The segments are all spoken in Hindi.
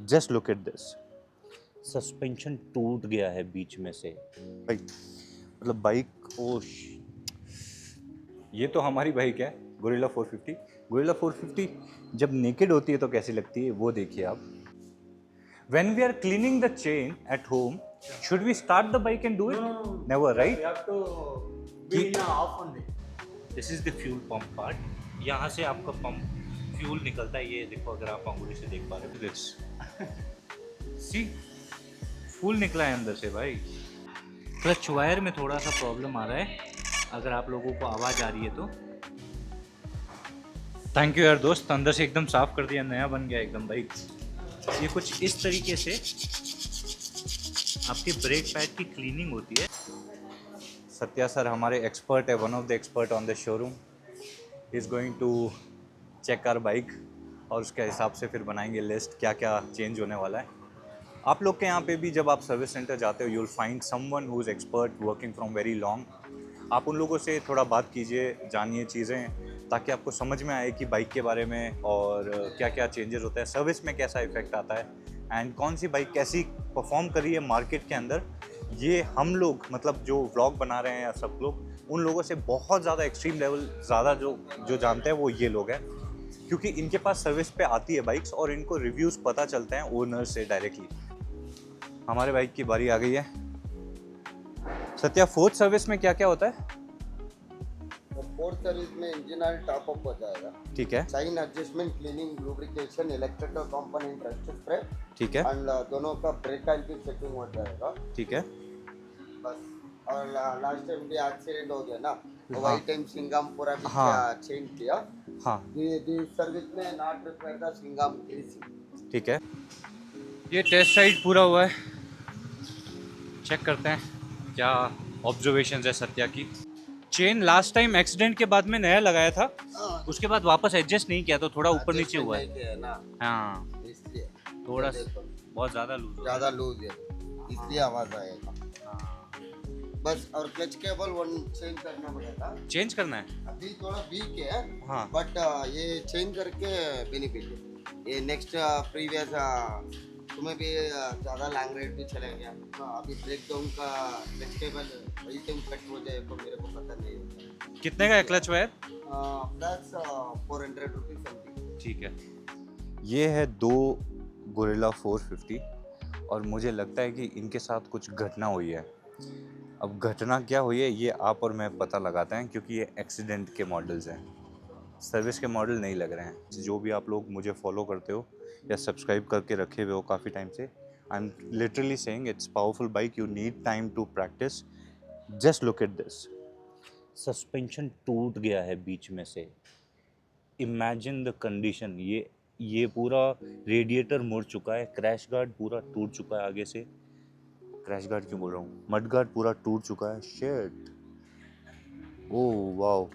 Just look at this, suspension टूट गया है बीच में से भाई। मतलब बाइक ये तो हमारी बाइक है गोरिल्ला 450। गोरिल्ला 450 जब नेकेड होती है तो कैसी लगती है वो देखिए आप। When we are cleaning the chain at home, should we start the bike and do it? No. Never, right? You have to be in off only. This is the fuel pump part. यहाँ से आपका पंप फ्यूल निकलता है। ये देखो अगर आप अंगुली से देख पा रहे हो दिस सी फुल निकला है अंदर से भाई। क्लच वायर में थोड़ा सा प्रॉब्लम आ रहा है, अगर आप लोगों को आवाज़ आ रही है तो थैंक यू यार दोस्त, अंदर से एकदम साफ कर दिया, नया बन गया एकदम बाइक। ये कुछ इस तरीके से आपके ब्रेक पैड की क्लीनिंग होती है। सत्या सर हमारे एक्सपर्ट है, one of the expert on the showroom. He is going to check our bike और उसके हिसाब से फिर बनाएंगे लिस्ट क्या क्या चेंज होने वाला है। आप लोग के यहाँ पे भी जब आप सर्विस सेंटर जाते हो, you will find someone who is expert working from very long. आप उन लोगों से थोड़ा बात कीजिए, जानिए चीज़ें, ताकि आपको समझ में आए कि बाइक के बारे में और क्या क्या चेंजेस होता है, सर्विस में कैसा इफेक्ट आता है एंड कौन सी बाइक कैसी परफॉर्म कर रही है मार्केट के अंदर। ये हम लोग मतलब जो व्लॉग बना रहे हैं या सब लोग, उन लोगों से बहुत ज़्यादा एक्सट्रीम लेवल ज़्यादा जो जानते हैं वो ये लोग हैं, क्योंकि इनके पास सर्विस पे आती है बाइक्स और इनको रिव्यूज़ पता चलते हैं ओनर से डायरेक्टली। हमारे बाइक की बारी आ गई है। सत्या, फोर्थ सर्विस में क्या क्या होता है? फोर्थ सर्विस में इंजन ऑयल टॉप अप हो जाएगा। ठीक है। Chain adjustment, cleaning, lubrication, electrical component, rust spray. ठीक है। एंड दोनों का ब्रेक ऑयल की चेकिंग हो जाएगा। ठीक है बस। और लास्ट टाइम भी एक्सीडेंट हो गया ना, तो वही टाइम सिंगाम पूरा भी चेंज किया। हाँ, ये सर्विस में not required the Singham greasing. ठीक है। ये टेस्ट राइड पूरा हुआ है, चेक करते हैं क्या ऑब्जर्वेशंस है सत्या की। चेन लास्ट टाइम एक्सीडेंट के बाद में नया लगाया था, उसके बाद वापस एडजस्ट नहीं किया तो थोड़ा ऊपर नीचे हुआ है ना। हाँ, इसलिए थोड़ा बहुत ज़्यादा लूज है, इसलिए आवाज़ आएगा। बस। और क्लच केबल वन चेंज करना पड़ेगा। चेंज करना है, अभी थोड़ा वीक है। हाँ, बट ये चेंज करके बेनिफिट है। ये नेक्स्ट प्रीवियस तुम्हें भी ज़्यादा लॉन्ग राइड भी चलेगा। अभी ब्रेक डाउन का क्लच केबल वही टाइम कट हो जाए तो मेरे को पता नहीं है। कितने का है clutch wire? Plus 400 rupees something. ठीक है। ये है दो गोरिल्ला 450 और मुझे लगता है कि इनके साथ कुछ घटना हुई है। अब घटना क्या हुई है ये आप और मैं पता लगाते हैं, क्योंकि ये एक्सीडेंट के मॉडल्स हैं, सर्विस के मॉडल नहीं लग रहे हैं। जो भी आप लोग मुझे फॉलो करते हो या सब्सक्राइब करके रखे हुए हो काफ़ी टाइम से, I am literally saying it's powerful bike, you need time to practice. Just look at this, suspension टूट गया है बीच में से। Imagine the condition. ये पूरा रेडिएटर मुड़ चुका है, क्रैश गार्ड पूरा टूट चुका है आगे से। क्रैश गार्ड क्यों बोल रहा हूँ, मड गार्ड पूरा टूट चुका है। Shit, oh wow,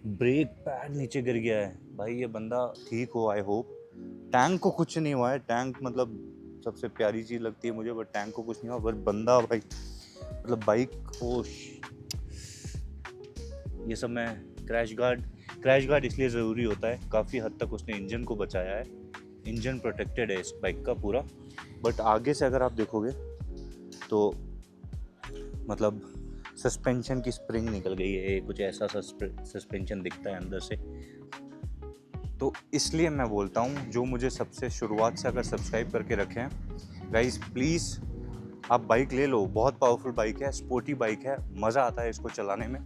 brake pad नीचे गिर गया है भाई। ये बंदा ठीक हो, आई होप। टैंक को कुछ नहीं हुआ है, टैंक मतलब सबसे प्यारी चीज़ लगती है मुझे, बट टैंक को कुछ नहीं हुआ, बस बंदा भाई मतलब बाइक ये सब में क्रैश गार्ड इसलिए ज़रूरी होता है, काफ़ी हद तक उसने इंजन को बचाया है, इंजन प्रोटेक्टेड है इस बाइक का पूरा। बट आगे से अगर आप देखोगे तो मतलब सस्पेंशन की स्प्रिंग निकल गई है, कुछ ऐसा सस्पेंशन दिखता है अंदर से। तो इसलिए मैं बोलता हूँ, जो मुझे सबसे शुरुआत से अगर सब्सक्राइब करके रखे हैं गाइस, प्लीज़ आप बाइक ले लो। बहुत पावरफुल बाइक है, स्पोर्टी बाइक है, मज़ा आता है इसको चलाने में,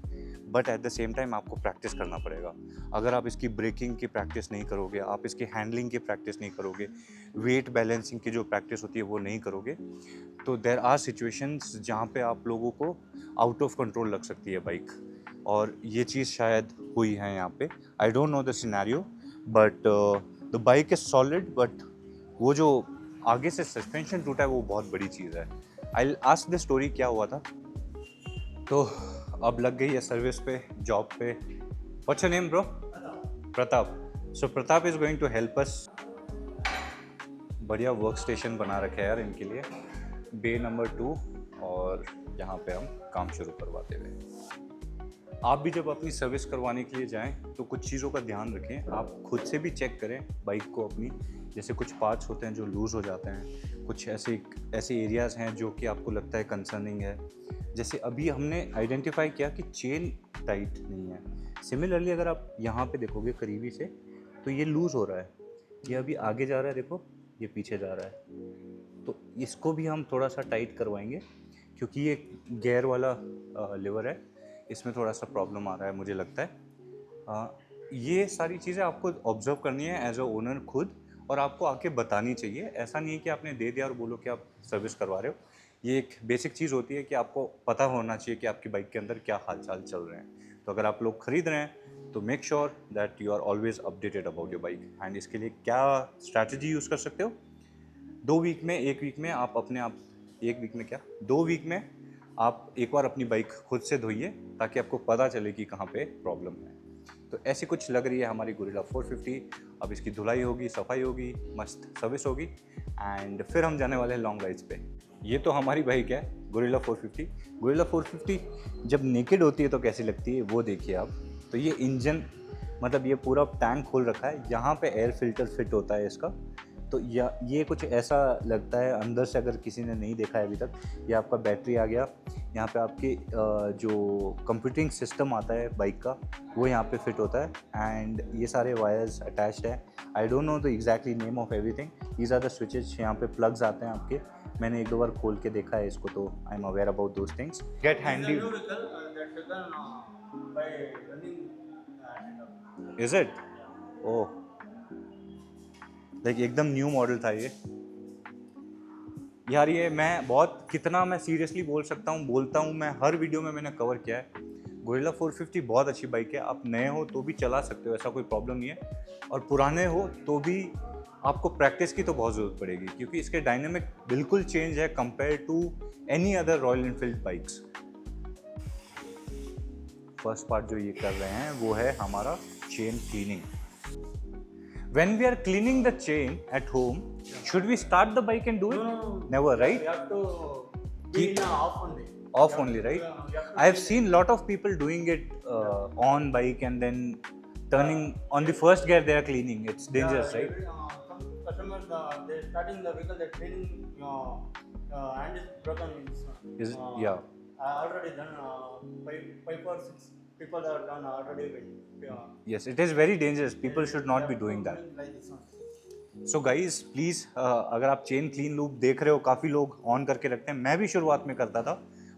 but at the same time आपको प्रैक्टिस करना पड़ेगा। अगर आप इसकी ब्रेकिंग की प्रैक्टिस नहीं करोगे, आप इसकी हैंडलिंग की प्रैक्टिस नहीं करोगे, वेट बैलेंसिंग की जो प्रैक्टिस होती है वो नहीं करोगे, तो देयर आर सिचुएशंस जहाँ पे आप लोगों को आउट ऑफ कंट्रोल लग सकती है बाइक, और ये चीज़ शायद हुई है यहाँ पे। आई don't know the scenario, but the bike is solid, but वो जो आगे से सस्पेंशन टूटा है वो बहुत बड़ी चीज़ है। आई आस्क द स्टोरी क्या हुआ था। तो अब लग गई है सर्विस पे, जॉब पे। What's your name bro? Pratap. So Pratap is going to help us. बढ़िया वर्क स्टेशन बना रखा है यार इनके लिए, बे नंबर 2, और यहाँ पे हम काम शुरू करवाते हुए। आप भी जब अपनी सर्विस करवाने के लिए जाएं तो कुछ चीज़ों का ध्यान रखें। आप खुद से भी चेक करें बाइक को अपनी, जैसे कुछ पार्ट्स होते हैं जो लूज़ हो जाते हैं, कुछ ऐसे एरियाज़ हैं जो कि आपको लगता है कंसर्निंग है। जैसे अभी हमने आइडेंटिफाई किया कि चेन टाइट नहीं है। सिमिलरली अगर आप यहाँ पे देखोगे करीबी से तो ये लूज़ हो रहा है, ये अभी आगे जा रहा है, देखो ये पीछे जा रहा है। तो इसको भी हम थोड़ा सा टाइट करवाएंगे क्योंकि ये गियर वाला लीवर है, इसमें थोड़ा सा प्रॉब्लम आ रहा है मुझे लगता है। ये सारी चीज़ें आपको ऑब्जर्व करनी है एज अ ओनर खुद, और आपको आके बतानी चाहिए। ऐसा नहीं है कि आपने दे दिया और बोलो कि आप सर्विस करवा रहे हो। ये एक बेसिक चीज़ होती है कि आपको पता होना चाहिए कि आपकी बाइक के अंदर क्या हाल चाल चल रहे हैं। तो अगर आप लोग खरीद रहे हैं तो make sure that you are always updated about your bike. And इसके लिए क्या स्ट्रैटेजी यूज़ कर सकते हो, 2 वीक में, 1 वीक में आप अपने आप, 1 वीक में क्या 2 वीक में आप एक बार अपनी बाइक खुद से धोइए ताकि आपको पता चले कि कहाँ पे प्रॉब्लम है। तो ऐसी कुछ लग रही है हमारी गोरिल्ला 450। अब इसकी धुलाई होगी, सफाई होगी, मस्त सर्विस होगी, एंड फिर हम जाने वाले हैं लॉन्ग राइड्स पे। ये तो हमारी बाइक है गोरिल्ला 450। गोरिल्ला 450 जब नेकेड होती है तो कैसी लगती है वो देखिए आप। तो ये इंजन, मतलब ये पूरा टैंक खोल रखा है, यहाँ पे एयर फिल्टर फिट होता है इसका। तो ये कुछ ऐसा लगता है अंदर से, अगर किसी ने नहीं देखा है अभी तक। ये आपका बैटरी आ गया, यहाँ पे आपके जो कंप्यूटिंग सिस्टम आता है बाइक का वो यहाँ पे फिट होता है, एंड ये सारे वायर्स अटैच्ड है। I don't know the exactly name of everything, these are the switches. यहाँ पे प्लग्स आते हैं आपके, मैंने 1-2 बार खोल के देखा है इसको, तो I am aware about those things. Get handy, is it? Oh, देखिए एकदम न्यू मॉडल था ये यार। ये मैं सीरियसली बोल सकता हूँ, बोलता हूँ मैं, हर वीडियो में मैंने कवर किया है। गोरिल्ला 450 बहुत अच्छी बाइक है, आप नए हो तो भी चला सकते हो, ऐसा कोई प्रॉब्लम नहीं है। और पुराने हो तो भी आपको प्रैक्टिस की तो बहुत ज़रूरत पड़ेगी क्योंकि इसके डायनेमिक बिल्कुल चेंज है compare to any other Royal Enfield bikes. First part जो ये कर रहे हैं वो है हमारा chain cleaning. When we are cleaning the chain at home, should we start the bike and do it? No. Never, right? You have to be in off only. Off only, right? I have seen lot of people doing it on bike and then turning on the first gear. They are cleaning. It's dangerous, right? Some customers, they're starting the vehicle, they're cleaning, hand is broken. Is it? Yeah. I already done 5 or 6 people are done already. Yes, it is very dangerous. People should not be doing that. Like this one. So guys please, अगर आप चेन क्लीन लूप देख रहे हो, काफ़ी लोग ऑन करके रखते हैं, मैं भी शुरुआत में करता था,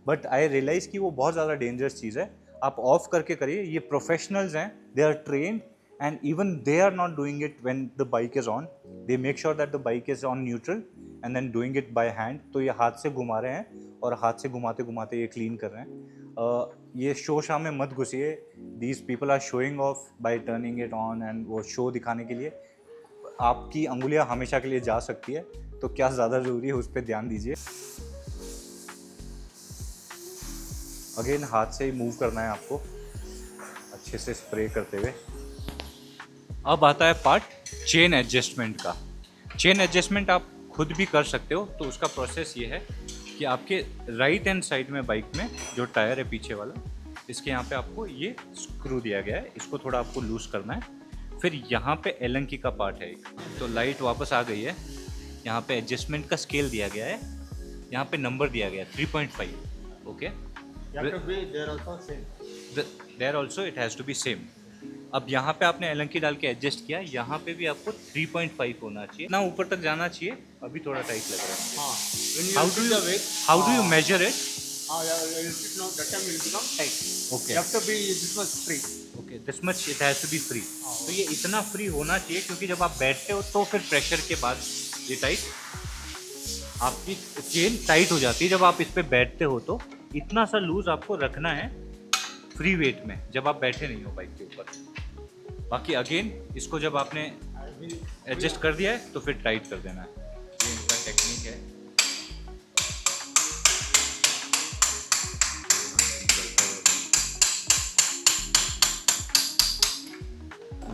बट आई रियलाइज़ कि वो बहुत ज़्यादा डेंजरस चीज़ है। आप ऑफ करके करिए, ये प्रोफेशनल्स हैं, they are trained and even they are not doing it when the bike is on. They make sure that the bike is on neutral and then doing it by hand. तो ये हाथ से घुमा रहे हैं और हाथ से घुमाते घुमाते ये क्लीन कर रहे हैं। ये शो शाम में मत घुसिए, these people are showing off by turning it on, and वो शो दिखाने के लिए आपकी अंगुलियां हमेशा के लिए जा सकती है, तो क्या ज़्यादा ज़रूरी है उस पर ध्यान दीजिए। अगेन हाथ से ही मूव करना है आपको अच्छे से स्प्रे करते हुए। अब आता है पार्ट चेन एडजस्टमेंट का। चेन एडजस्टमेंट आप खुद भी कर सकते हो। तो उसका प्रोसेस ये है कि आपके राइट हैंड साइड में बाइक में जो टायर है पीछे वाला, इसके यहाँ पे आपको ये स्क्रू दिया गया है, इसको थोड़ा आपको लूज करना है। फिर यहाँ पे एलंकी का पार्ट है एक, तो लाइट वापस आ गई है। यहाँ पे एडजस्टमेंट का स्केल दिया गया है, यहाँ पे नंबर दिया गया है 3.5। Okay, You have to be there also same. There also it has to be same. अब यहाँ पे आपने एलंकी डाल के एडजस्ट किया, यहाँ पे भी आपको 3.5 होना चाहिए, ना ऊपर तक जाना चाहिए। अभी थोड़ा टाइट लग रहा है। हाँ. When you How put do the you weight, how do you measure it? yeah, you put now that time will become tight. Okay. You have to be this much free. Okay, this much it has to be free. तो ये इतना फ्री होना चाहिए क्योंकि जब आप बैठते हो तो फिर प्रेशर के बाद ये टाइट, आपकी चेन टाइट हो जाती है। जब आप इस पे बैठते हो तो इतना सा लूज आपको रखना है फ्री वेट में, जब आप बैठे नहीं हो बाइक के ऊपर। बाकी अगेन इसको जब आपने एडजस्ट कर दिया है तो फिर टाइट कर देना है। ये इनका टेक्निक है।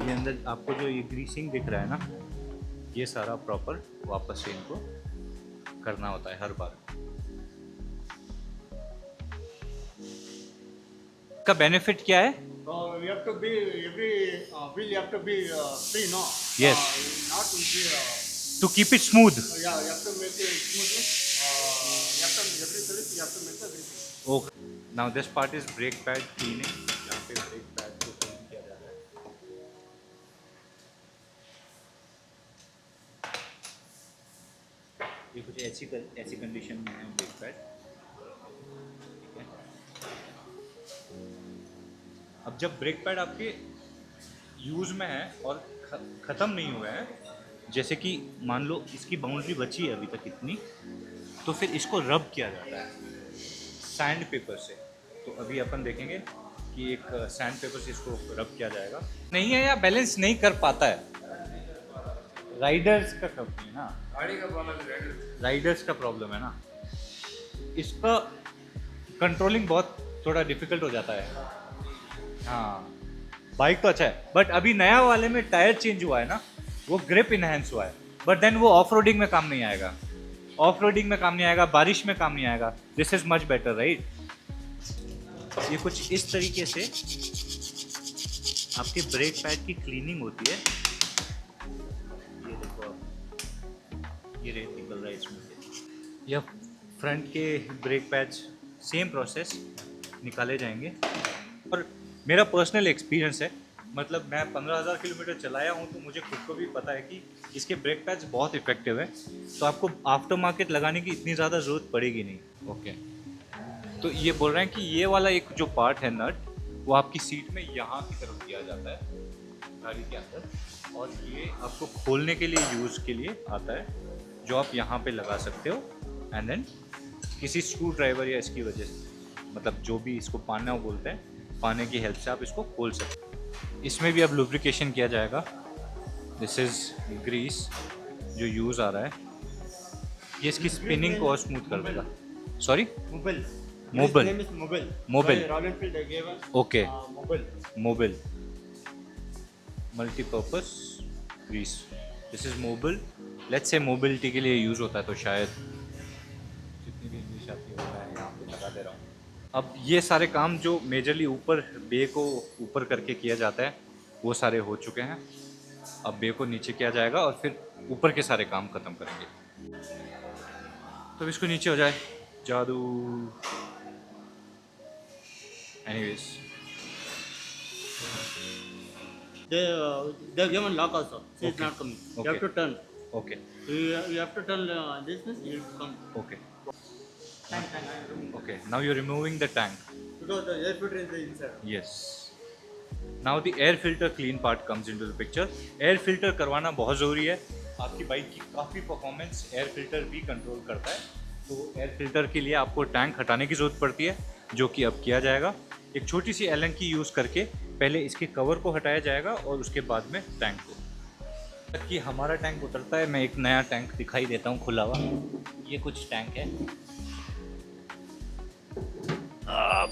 ये अंदर आपको जो ये ग्रीसिंग दिख रहा है ना, ये सारा प्रॉपर वापस से इनको करना होता है हर बार। का बेनिफिट क्या है? You have to be every wheel you have to be free, no? Yes. Not to be. To keep it smooth. Yeah, you have to make it smoothly. You have to every service you have to make the greasy. Okay. Now this part is brake pad cleaning. यहाँ पे ब्रेक पैड को क्लीन किया जा रहा है. ये कुछ ऐसी कंडीशन में है ब्रेक पैड. ठीक है. अब जब ब्रेक पैड आपके यूज़ में है और ख़त्म नहीं हुए हैं, जैसे कि मान लो इसकी बाउंड्री बची है अभी तक इतनी, तो फिर इसको रब किया जाता है सैंड पेपर से. तो अभी अपन देखेंगे कि एक सैंड पेपर से इसको रब किया जाएगा. नहीं है या बैलेंस नहीं कर पाता है. राइडर्स का प्रॉब्लम है ना. राइडर्स का प्रॉब्लम है ना. इसका कंट्रोलिंग बहुत थोड़ा डिफिकल्ट हो जाता है. हाँ, बाइक तो अच्छा है, बट अभी नया वाले में टायर चेंज हुआ है ना, वो ग्रिप इनहेंस हुआ है, बट देन वो ऑफ रोडिंग में काम नहीं आएगा. ऑफ रोडिंग में काम नहीं आएगा, बारिश में काम नहीं आएगा. This is much better, right. ये कुछ इस तरीके से आपके ब्रेक पैड की क्लीनिंग होती है. ये देखो, ये रेत निकल रहा है इसमें से. यह फ्रंट के ब्रेक पैड्स सेम प्रोसेस निकाले जाएंगे. और मेरा पर्सनल एक्सपीरियंस है, मतलब मैं 15,000 किलोमीटर चलाया हूँ, तो मुझे खुद को भी पता है कि इसके ब्रेक पैड्स बहुत इफेक्टिव है. तो आपको आफ्टर मार्केट लगाने की इतनी ज़्यादा ज़रूरत पड़ेगी नहीं. ओके. तो ये बोल रहे हैं कि ये वाला एक जो पार्ट है नट, वो आपकी सीट में यहाँ की तरफ दिया जाता है गाड़ी के अंदर, और ये आपको खोलने के लिए यूज़ के लिए आता है, जो आप यहाँ पे लगा सकते हो. एंड देन किसी स्क्रू ड्राइवर या इसकी वजह से, मतलब जो भी इसको पाना वो बोलते हैं, पाने की हेल्प से आप इसको खोल सकते हो. इसमें भी अब लुब्रिकेशन किया जाएगा. दिस इज़ ग्रीस जो यूज़ आ रहा है. ये इसकी स्पिनिंग को और स्मूथ कर देगा. Sorry, Mobile. Mobile. His name is Mobile. Mobile. By Royal Enfield they gave us. Okay. Mobile. Mobil multipurpose grease. This is Mobil. Let's say mobility के लिए यूज़ होता है, तो शायद जितनी भी इंग्लिश आती है मैं यहाँ पे लगा दे रहा हूँ. अब ये सारे काम जो मेजरली ऊपर बे को ऊपर करके किया जाता है, वो सारे हो चुके हैं. अब बे को नीचे किया जाएगा और फिर ऊपर के सारे काम ख़त्म करेंगे. तो इसको नीचे हो जाए. जादू. Anyways, They given lock also. See, it's Okay. not coming. You Okay. have to turn. Okay You have to turn this means it will come. Okay Tank. Okay. Now you removing the tank. Because the air filter is inside. Yes. Now the air filter clean part comes into the picture. Air filter करवाना बहुत ज़रूरी है. आपकी बाइक की काफ़ी परफॉर्मेंस एयर फिल्टर भी कंट्रोल करता है. तो एयर फिल्टर के लिए आपको टैंक हटाने की ज़रूरत पड़ती है, जो कि अब किया जाएगा. एक छोटी सी एलन की यूज़ करके पहले इसके कवर को हटाया जाएगा और उसके बाद में टैंक को. तक कि हमारा टैंक उतरता है, मैं एक नया टैंक दिखाई देता हूँ खुला हुआ. ये कुछ टैंक है.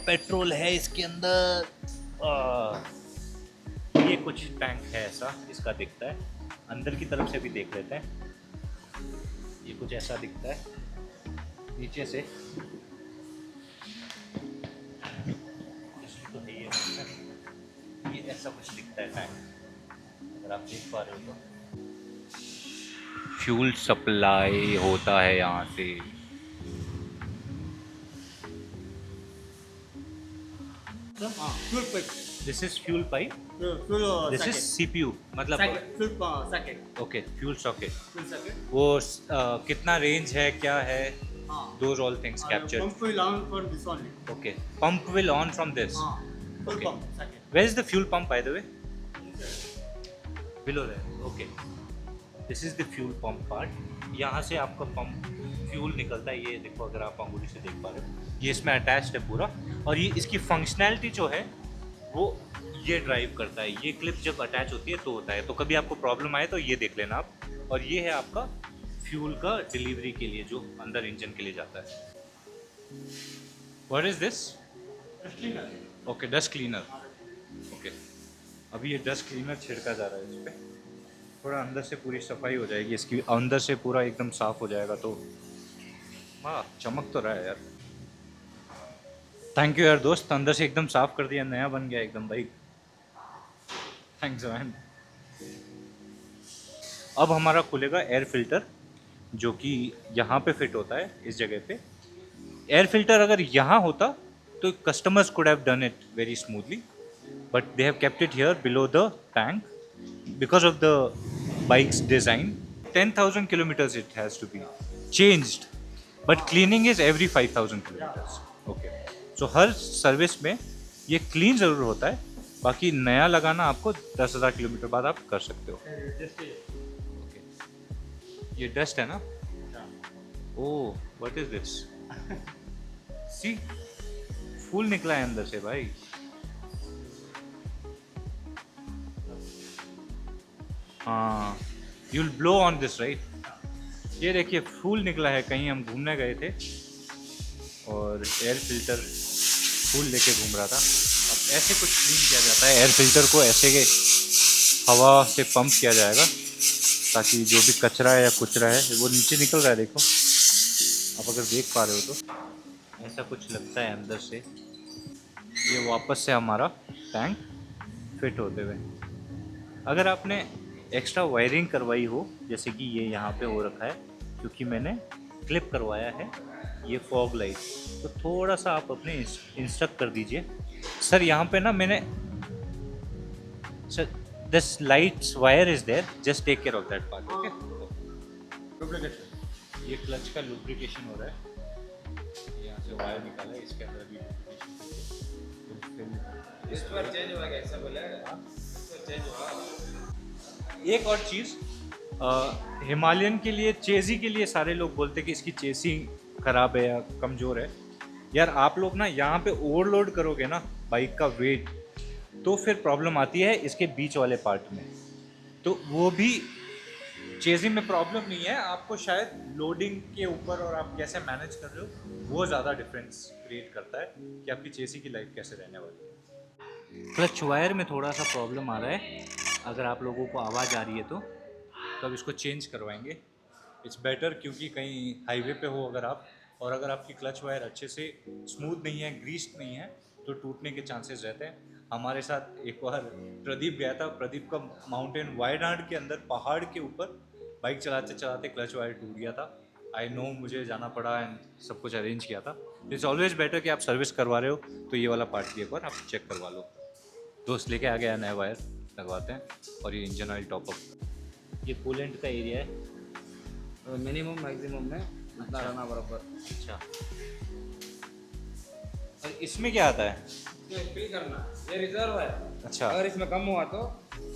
पेट्रोल है इसके अंदर. ये कुछ टैंक है ऐसा इसका दिखता है. अंदर की तरफ से भी देख लेते हैं. ये कुछ ऐसा दिखता है नीचे से. तो है ये ऐसा कुछ दिखता है टैंक, अगर आप देख पा रहे हो तो. फ्यूल सप्लाई होता है यहाँ से. Fuel pipe. This is fuel pipe. Fuel this is socket. CPU मतलब. Socket. Fuel socket. Okay, fuel socket. Fuel socket. वो कितना रेंज है, क्या है, हाँ. those all things captured. Pump will on for this only. Okay, pump will on from this. Full Okay. pump socket. Where is the fuel pump, by the way? Below there. Okay. This is the fuel pump part. यहाँ से आपका पंप फ्यूल निकलता है. ये देखो, अगर आप अंगूठी से देख पा रहे हो, ये इसमें अटैच्ड है पूरा. और ये इसकी फंक्शनैलिटी जो है वो ये ड्राइव करता है. ये क्लिप जब अटैच होती है तो होता है. तो कभी आपको प्रॉब्लम आए तो ये देख लेना आप. और ये है आपका फ्यूल का डिलीवरी के लिए जो अंदर इंजन के लिए जाता है. What is this? Dust cleaner. Okay, dust cleaner. Okay, अभी ये डस्ट क्लीनर छिड़का जा रहा है इस पर. थोड़ा अंदर से पूरी सफाई हो जाएगी इसकी, अंदर से पूरा एकदम साफ हो जाएगा. तो वाह, चमक तो रहा है यार. थैंक यू यार दोस्त, अंदर से एकदम साफ कर दिया, नया बन गया एकदम भाई। Thanks man. अब हमारा खुलेगा एयर फिल्टर, जो कि यहाँ पे फिट होता है इस जगह पे। एयर फिल्टर अगर यहाँ होता तो customers could have done it very smoothly, but they have kept it here below the tank because of the bikes design. 10,000 kilometers it has to be changed, but cleaning is every 5,000 kilometers. Okay, so her service में ये क्लीन ज़रूर होता है, बाकी नया लगाना आपको 10,000 किलोमीटर बाद आप कर सकते हो। Okay. ये डस्ट है ना? ओह, व्हाट इज दिस? सी, फूल निकला है अंदर से भाई। हाँ, you'll blow on this, right? ये देखिए फूल निकला है, कहीं हम घूमने गए थे और एयर फिल्टर फूल लेके घूम रहा था। अब ऐसे कुछ क्लीन किया जाता है, एयर फिल्टर को ऐसे के हवा से पंप किया जाएगा ताकि जो भी कचरा है या कुचरा है वो नीचे निकल रहा है। देखो, आप अगर देख पा रहे हो तो ऐसा कुछ लगता है अंदर से। ये वापस से हमारा टैंक फिट होते हुए। अगर आपने एक्स्ट्रा वायरिंग करवाई हो, जैसे कि ये यहाँ पे हो रखा है क्योंकि मैंने क्लिप करवाया है ये फॉग लाइट, तो थोड़ा सा आप अपने इंस्ट्रक्ट कर दीजिए सर। यहाँ पे ना मैंने sir this lights wire is there, just take care of that part. Okay, lubrication, ये क्लच का लुब्रिकेशन हो रहा है। यहाँ से वायर निकाला है, इसके अंदर भी इस पर चेंज हुआ, कैसा बोला चेंज हुआ। एक और चीज़, हिमालयन के लिए, चेज़ी के लिए सारे लोग बोलते हैं कि इसकी चेसिंग ख़राब है या कमज़ोर है। यार आप लोग ना यहाँ पे ओवरलोड करोगे ना बाइक का वेट, तो फिर प्रॉब्लम आती है इसके बीच वाले पार्ट में। तो वो भी चेजिंग में प्रॉब्लम नहीं है, आपको शायद लोडिंग के ऊपर और आप कैसे मैनेज कर रहे हो वो ज़्यादा डिफरेंस क्रिएट करता है कि आपकी चेसी की लाइफ कैसे रहने वाली है। क्लच वायर में थोड़ा सा प्रॉब्लम आ रहा है, अगर आप लोगों को आवाज़ आ रही है तो अब इसको चेंज करवाएंगे। इट्स बेटर, क्योंकि कहीं हाईवे पे हो अगर आप, और अगर आपकी क्लच वायर अच्छे से स्मूथ नहीं है, ग्रीस्ड नहीं है, तो टूटने के चांसेस रहते हैं। हमारे साथ एक बार प्रदीप गया था, प्रदीप का माउंटेन वायनाड के अंदर पहाड़ के ऊपर बाइक चलाते चलाते क्लच वायर टूट गया था। आई नो, मुझे जाना पड़ा एंड सब कुछ अरेंज किया था। इट्स ऑलवेज बेटर कि आप सर्विस करवा रहे हो तो ये वाला पार्ट भी एक बार आप चेक करवा लो। दोस्त लेके आ गया नया वायर, लगवाते हैं। और ये इंजन ऑयल टॉपअप, ये कूलेंट का एरिया है। मिनिमम मैक्सिमम में इतना रहना बराबर। अच्छा, और इसमें क्या आता है? फिल करना, ये रिजर्व है। अच्छा, अगर इसमें कम हुआ तो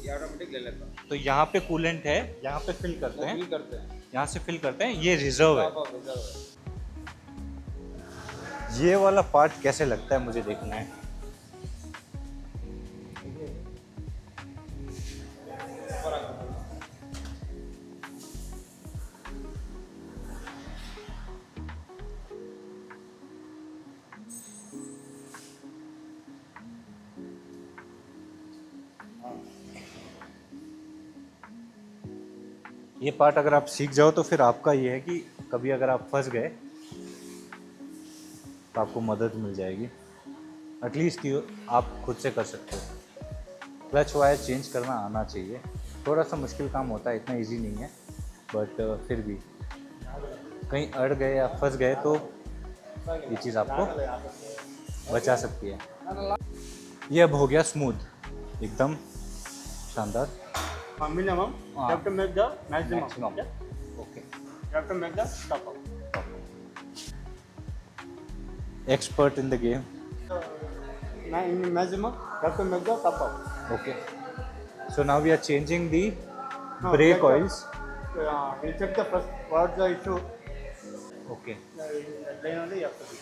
ये ऑटोमेटिक ले लेता। तो यहाँ पे कूलेंट है, यहाँ पे फिल करते हैं, फिल करते हैं, यहाँ से फिल करते हैं, ये रिजर्व है। रिजर्व है। ये वाला पार्ट कैसे लगता है मुझे देखना है। ये पार्ट अगर आप सीख जाओ तो फिर आपका ये है कि कभी अगर आप फंस गए तो आपको मदद मिल जाएगी, एटलीस्ट कि आप खुद से कर सकते हो। क्लच वायर चेंज करना आना चाहिए, थोड़ा सा मुश्किल काम होता है, इतना इजी नहीं है, बट फिर भी कहीं अड़ गए या फंस गए तो ये चीज़ आपको बचा सकती है। ये अब हो गया स्मूथ, एकदम शानदार। Minimum, you have to make the maximum. Maximum. Okay? Okay, You have to make the top up. Expert in the game. Now in maximum, you have to make the top up. Okay. So now we are changing the No, brake check the- oils. You check the first what's the issue. Okay. Then only you have to do.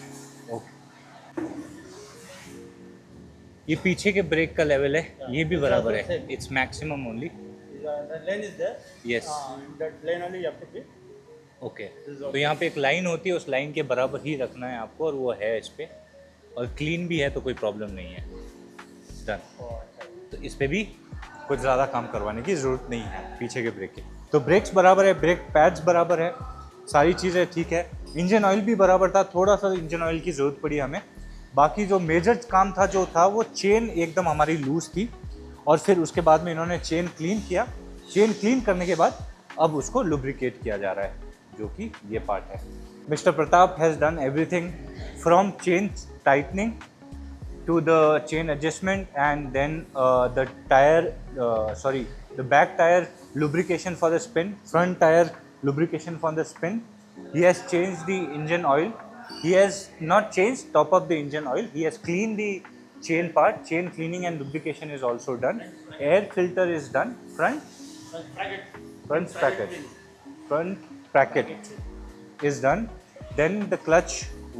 Okay. ये पीछे के ब्रेक का लेवल है, ये भी बराबर है। Its maximum only. The lane is there. Yes. That lane only you have to be. Okay, तो यहाँ पे एक लाइन होती है, उस लाइन के बराबर ही रखना है आपको, और वो है इस पे, और क्लीन भी है तो कोई प्रॉब्लम नहीं है। डन। तो इस पे भी कुछ ज़्यादा काम करवाने की ज़रूरत नहीं है पीछे के ब्रेक के। तो ब्रेक्स बराबर है, ब्रेक पैड्स बराबर है, सारी चीज़ें ठीक है। इंजन ऑयल भी बराबर था, थोड़ा सा इंजन ऑयल की ज़रूरत पड़ी हमें, बाकी जो मेजर काम था जो था वो चेन एकदम हमारी लूज थी, और फिर उसके बाद में इन्होंने चेन क्लीन किया। चेन क्लीन करने के बाद अब उसको लुब्रिकेट किया जा रहा है, जो कि ये पार्ट है। Mister Pratap has done everything from chain tightening to the chain adjustment, and then the back tire lubrication for the spin, front tire lubrication for the spin. He has changed the engine oil. He has not changed top of the engine oil. He has cleaned the chain part. Chain cleaning and lubrication is also done. Air filter is done. Front sprocket is done. Then the clutch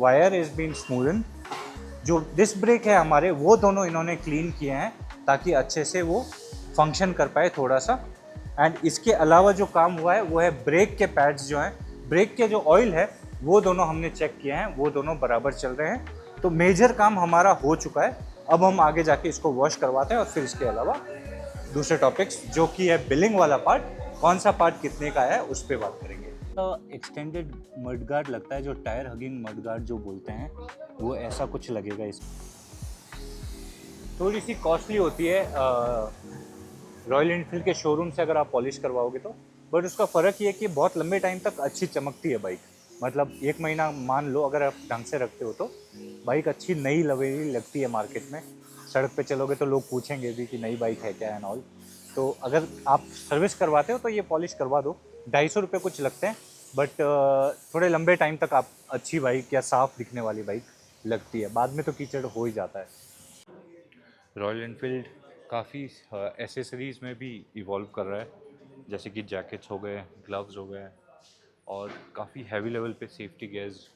wire is being smoothened. जो डिस्क ब्रेक है हमारे, वो दोनों इन्होंने क्लीन किए हैं ताकि अच्छे से वो फंक्शन कर पाए थोड़ा सा। एंड इसके अलावा जो काम हुआ है वो है ब्रेक के पैड्स जो हैं, ब्रेक के जो ऑयल है वो दोनों हमने चेक किए हैं, वो दोनों बराबर चल रहे हैं। तो मेजर काम हमारा हो चुका है। अब हम आगे जाके इसको वॉश करवाते हैं और फिर इसके अलावा दूसरे टॉपिक्स जो कि है बिलिंग वाला पार्ट, कौन सा पार्ट कितने का है उस पर बात करेंगे। एक्सटेंडेड मडगार्ड लगता है, जो टायर हगिंग मडगार्ड जो बोलते हैं, वो ऐसा कुछ लगेगा। इस थोड़ी सी कॉस्टली होती है रॉयल एनफील्ड के शोरूम से अगर आप पॉलिश करवाओगे तो, बट उसका फ़र्क ये है कि बहुत लंबे टाइम तक अच्छी चमकती है बाइक। मतलब 1 महीना मान लो अगर आप ढंग से रखते हो तो बाइक अच्छी नई लवेरी लगती है मार्केट में। सड़क पे चलोगे तो लोग पूछेंगे भी कि नई बाइक है क्या एंड ऑल। तो अगर आप सर्विस करवाते हो तो ये पॉलिश करवा दो, 250 रुपये कुछ लगते हैं, बट थोड़े लंबे टाइम तक आप अच्छी बाइक या साफ़ दिखने वाली बाइक लगती है। बाद में तो कीचड़ हो ही जाता है। रॉयल एनफील्ड काफ़ी एसेसरीज़ में भी इवॉल्व कर रहा है, जैसे कि जैकेट्स हो गए, ग्लव्स हो गए, और काफ़ी हैवी लेवल पे सेफ्टी गेयर्स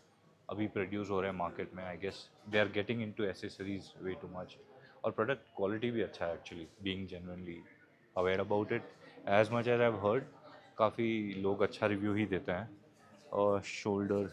अभी प्रोड्यूस हो रहे हैं मार्केट में। I guess they are getting into accessories way too much, और प्रोडक्ट क्वालिटी भी अच्छा है actually, being genuinely aware about it. As much as I have heard, काफ़ी लोग अच्छा रिव्यू ही देते हैं। और शोल्डर